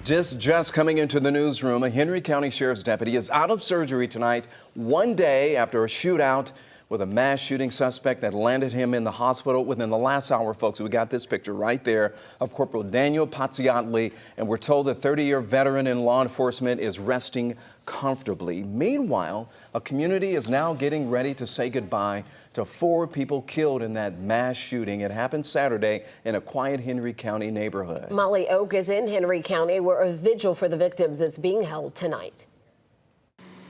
Just coming into the newsroom, a Henry County Sheriff's deputy is out of surgery tonight, one day after a shootout with a mass shooting suspect that landed him in the hospital within the last hour. Folks, we got this picture right there of Corporal Daniel Pazziatli, and we're told the 30-year veteran in law enforcement is resting comfortably. Meanwhile, a community is now getting ready to say goodbye to 4 people killed in that mass shooting. It happened Saturday in a quiet Henry County neighborhood. Molly Oak is in Henry County, where a vigil for the victims is being held tonight.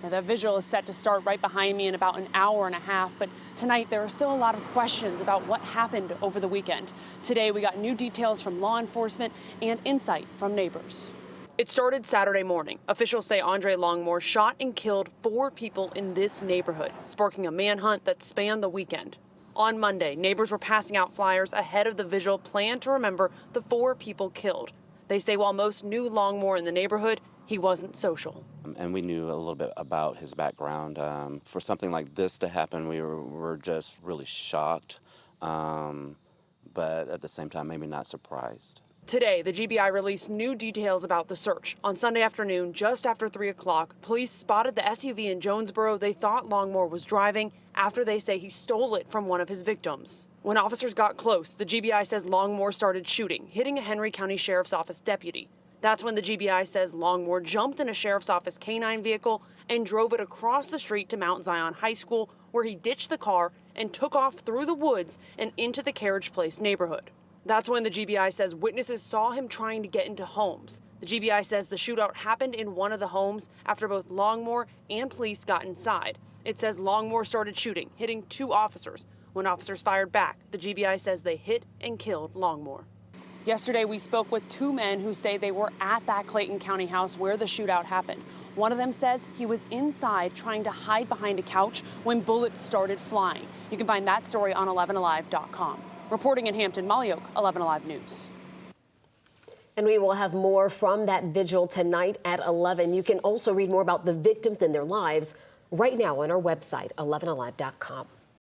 Now, that vigil is set to start right behind me in about an hour and a half, but tonight there are still a lot of questions about what happened over the weekend. Today we got new details from law enforcement and insight from neighbors. It started Saturday morning. Officials say Andre Longmore shot and killed 4 people in this neighborhood, sparking a manhunt that spanned the weekend. On Monday, neighbors were passing out flyers ahead of the vigil planned to remember the 4 people killed. They say while most knew Longmore in the neighborhood, he wasn't social. And we knew a little bit about his background. For something like this to happen, we were just really shocked, but at the same time, maybe not surprised. Today, the GBI released new details about the search. On Sunday afternoon, just after 3 o'clock, police spotted the SUV in Jonesboro they thought Longmore was driving after they say he stole it from one of his victims. When officers got close, the GBI says Longmore started shooting, hitting a Henry County Sheriff's Office deputy. That's when the GBI says Longmore jumped in a Sheriff's Office K-9 vehicle and drove it across the street to Mount Zion High School, where he ditched the car and took off through the woods and into the Carriage Place neighborhood. That's when the GBI says witnesses saw him trying to get into homes. The GBI says the shootout happened in one of the homes after both Longmore and police got inside. It says Longmore started shooting, hitting 2 officers. When officers fired back, the GBI says they hit and killed Longmore. Yesterday, we spoke with 2 men who say they were at that Clayton County house where the shootout happened. One of them says he was inside trying to hide behind a couch when bullets started flying. You can find that story on 11alive.com. Reporting in Hampton, Molly Oak, 11 Alive News. And we will have more from that vigil tonight at 11. You can also read more about the victims and their lives right now on our website, 11alive.com.